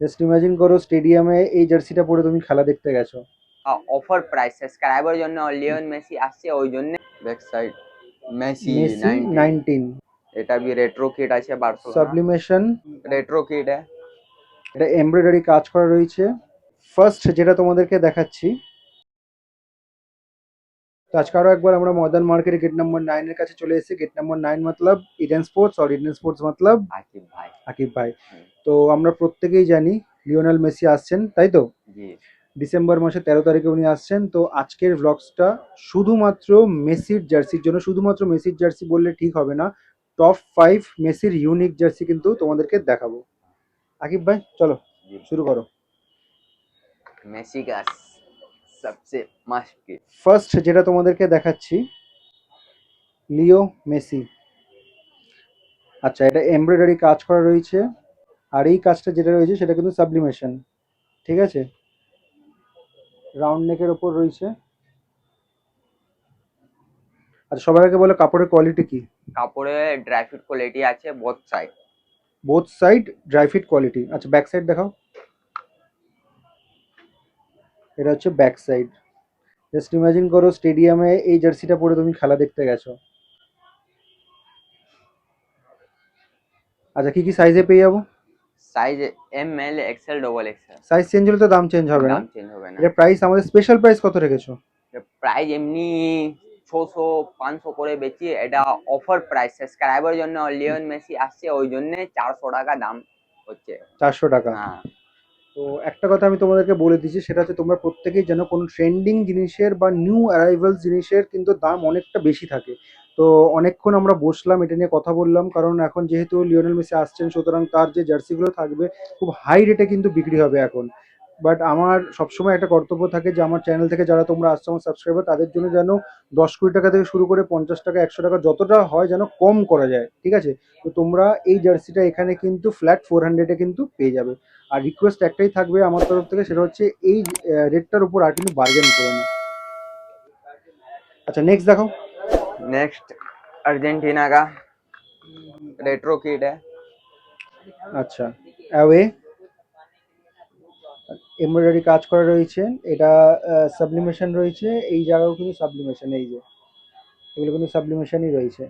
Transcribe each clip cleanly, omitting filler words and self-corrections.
Just imagine করো স্টেডিয়ামে এই জার্সিটা পরে তুমি খেলা দেখতে গেছো। অফার প্রাইস সাবস্ক্রাইবার জন্য লিওন মেসি আসছে ওই জন্য। Back side Messi Messi 19। 19 এটা भी रेट्रो किट আছে বার্সেলোনা সাবলিমেশন। रेट्रो किट है। এটা এমব্রয়ডারি কাজ করা রয়েছে। ফার্স্ট যেটা তোমাদেরকে দেখাচ্ছি, তো আজকে আরো একবার আমরা মডার্ন মার্কেটে গেট নাম্বার 9 এর কাছে চলে এসেছি। গেট নাম্বার 9 মতলব ইডেন স্পোর্টস, আর ইডেন স্পোর্টস মতলব আকিব ভাই। আকিব ভাই। হুম, তো আমরা প্রত্যেকেই জানি লিওনেল মেসি আসছেন, তাই তো? জি ডিসেম্বর মাসের 13 তারিখে উনি আসছেন। তো আজকের ব্লগসটা শুধুমাত্র মেসির জার্সির জন্য। শুধুমাত্র মেসির জার্সি বললে ঠিক হবে না, টপ 5 মেসির ইউনিক জার্সি কিন্তু তোমাদেরকে দেখাবো। আকিব ভাই চলো জি শুরু করো। মেসি का सबसे मस्त किट। ফার্স্ট যেটা তোমাদেরকে দেখাচ্ছি, লিও মেসি। আচ্ছা, এটা এমব্রয়ডারি কাজ করা রয়েছে, আর এই কাজটা যেটা রয়েছে সেটা কিন্তু সাবলিমেশন। ঠিক আছে, রাউন্ড নেকের ওপর রয়েছে। আচ্ছা, সবার আগে বলো কাপড়ের কোয়ালিটি কি? কাপড়ে ড্রাই ফিট কোয়ালিটি আছে both side. Both side dry fit quality. আচ্ছা, ব্যাক সাইড দেখাও। এটা হচ্ছে ব্যাক সাইড। জাস্ট ইমাজিন করো স্টেডিয়ামে এই জার্সিটা পরে তুমি খেলা দেখতে গেছো। আচ্ছা, কি কি সাইজে পেয়ে যাবো? Size M L XL double XL. Size change হলে তো দাম চেঞ্জ হবে না। দাম চেঞ্জ হবে না। এটা প্রাইস, আমাদের স্পেশাল প্রাইস কত রেখেছো? প্রাইস এমনি 600 500 করে বেচি, এটা অফার প্রাইস সাবস্ক্রাইবার জন্য লিওন মেসি আসছে ওই জন্য 400 টাকা দাম হচ্ছে। 400 টাকা। হ্যাঁ তো একটা কথা আমি তোমাদেরকে বলে দিচ্ছি, সেটা হচ্ছে তোমরা প্রত্যেকেই যেন কোনো ট্রেন্ডিং জিনিসের বা নিউ অ্যারাইভাল জিনিসের কিন্তু দাম অনেকটা বেশি থাকে। তো অনেকক্ষণ আমরা বসলাম, এটা নিয়ে কথা বললাম, কারণ এখন যেহেতু লিওনেল মেসি আসছেন, সুতরাং তার যে জার্সিগুলো থাকবে খুব হাই রেটে কিন্তু বিক্রি হবে এখন। বাট আমার সবসময় একটা কর্তব্য থাকে যে আমার চ্যানেল থেকে যারা তোমরা আসছো আমার সাবস্ক্রাইবার, তাদের জন্য যেন 10-20 টাকা থেকে শুরু করে 50 টাকা 100 টাকা যতটা হয় যেন কম করা যায়। ঠিক আছে? তো তোমরা এই জার্সিটা এখানে কিন্তু ফ্ল্যাট 400-এ কিন্তু পেয়ে যাবে। আর রিকোয়েস্ট একটাই থাকবে আমার তরফ থেকে, সেটা হচ্ছে এই রেটটার উপর আর কিন্তু বার্গেন করো না। আচ্ছা, নেক্সট দেখাও। नेक्स्ट अर्जेंटीना का रेट्रो किट है। আচ্ছা, অ্যাওয়ে এমব্রয়ডারি কাজ করা রয়েছে। এটা সাবলিমেশন রয়েছে, এই জায়গাও কিন্তু সাবলিমেশন, এই যে এগুলো কিন্তু সাবলিমেশনই রয়েছে।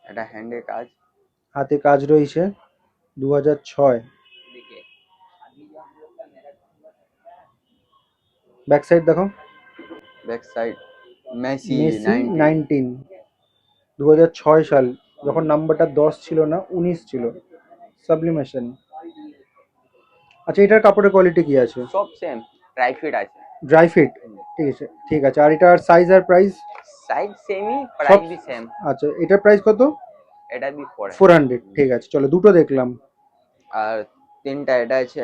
এটা হ্যান্ডে কাজ। হাতে কাজ রয়েছে। 2006। ব্যাক সাইড দেখো। Back side Messi Messi 19। 19। 2006 সাল, যখন নাম্বারটা 10 ছিল না, 19 ছিল। সাবলিমেশন। আচ্ছা, এটার কাপড়ের কোয়ালিটি কি আছে? সব সেম ড্রাই ফিট আছে। Dry fit. ঠিক আছে, ঠিক আছে। আর এটার সাইজ আর প্রাইস? সাইজ সেমই, সব। প্রাইস भी সেম। আচ্ছা, এটার প্রাইস কত? এটা भी 400। ঠিক আছে, চলো দুটো দেখলাম। আর তিনটা এটা আছে।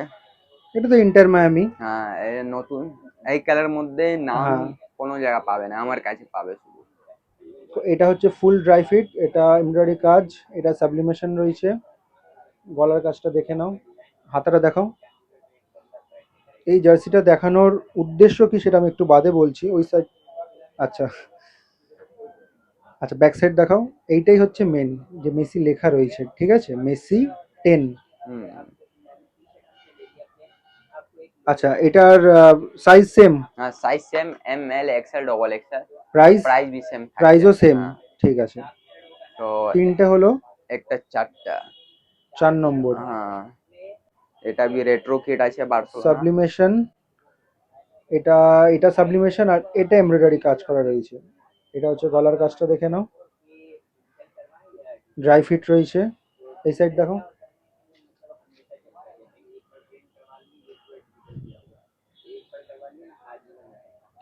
এটা তো ইন্টার মায়ামি। হ্যাঁ এটা নতুন, এই কালার মধ্যে নাম হ্যাঁ। কোনো জায়গা পাবে না, আমার কাছে পাবে শুধু। তো এটা হচ্ছে ফুল ড্রাই ফিট, এটা এমব্রয়ডারি কাজ, এটা সাবলিমেশন রয়েছে। গলার কাজটা দেখে নাও, হাতাটা দেখাও। এই জার্সিটা দেখানোর উদ্দেশ্য কি সেটা আমি একটু বাদে বলছি, ওই সাইড। আচ্ছা। আচ্ছা, ব্যাক সাইড দেখাও। এইটাই হচ্ছে মেন, যে মেসি লেখা রয়েছে। ঠিক আছে, মেসি 10। হুম আচ্ছা, এটার সাইজ সেম? হ্যাঁ size same, M L XL double XL. Price? Price भी সেম থাকছে। প্রাইসও সেম। হ্যাঁ ঠিক আছে। তো তিনটে হলো। একটা চারটা। 4 নম্বর হ্যাঁ এটা भी रेट्रो किट আছে বার্সেলোনা। সাবলিমেশন। এটা এটা সাবলিমেশন, আর এটা এমব্রয়ডারি কাজ করা রয়েছে। এটা হচ্ছে গলার কাজটা দেখে নাও, ড্রাই ফিট রয়েছে। এই সাইড দেখো।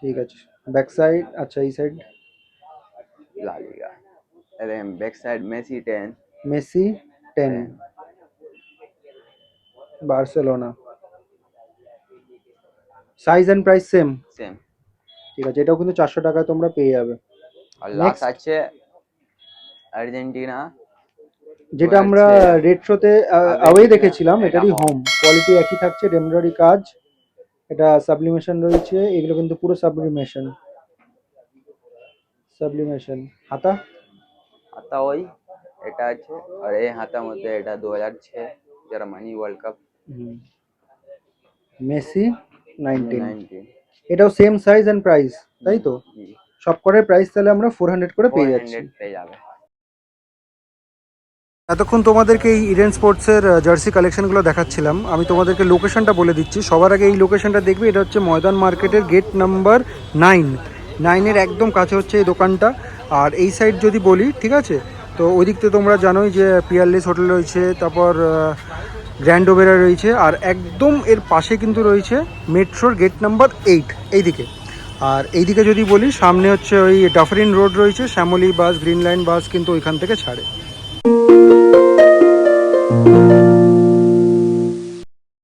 ঠিক আছে, ব্যাক সাইড। আচ্ছা, এই সাইড। La Liga. अरे back side Messi 10। Messi 10, 10 Barcelona. Size and price same. Same. ঠিক আছে, এটাও কিন্তু 400 টাকায় তোমরা পেয়ে যাবে। আর লাস্ট নেক্সট, আছে আর্জেন্টিনা যেটা আমরা 2006 রেড শোতে আগে অ্যাওয়ে দিকে। দেখেছিলাম, এটা এটারই হোম। হোম। কোয়ালিটি একই থাকছে, এমব্রয়ডারি কাজ। এটা সাবলিমেশন রয়েছে, এগুলো কিন্তু পুরো সাবলিমেশন। সাবলিমেশন। হাতা? হাতা ওই এটা আছে, আর এই হাতা মধ্যে এটা 2006। Germany world cup Messi 19। 19। এটাও সেম সাইজ অ্যান্ড প্রাইস, তাই তো? জি, সব কটার প্রাইস তাহলে আমরা 400 করে পেয়ে যাচ্ছি। 400 পেয়ে যাবে। এতক্ষণ তোমাদেরকে এই ইডেন স্পোর্টসের জার্সি কালেকশনগুলো দেখাচ্ছিলাম। আমি তোমাদেরকে লোকেশনটা বলে দিচ্ছি। সবার আগে এই লোকেশনটা দেখবে, এটা হচ্ছে ময়দান মার্কেটের গেট নাম্বার 9-এর একদম কাছে হচ্ছে এই দোকানটা। আর এই সাইড যদি বলি, ঠিক আছে, তো ওই দিক থেকে তোমরা জানোই যে পিয়ারলেস হোটেল রয়েছে, তারপর গ্র্যান্ড ওবেরা রয়েছে, আর একদম এর পাশে কিন্তু রয়েছে মেট্রোর গেট নাম্বার 8 এইদিকে। আর এইদিকে যদি বলি, সামনে হচ্ছে ওই ডাফরিন রোড রয়েছে, শ্যামলী বাস, গ্রিন লাইন বাস কিন্তু ওইখান থেকে ছাড়ে।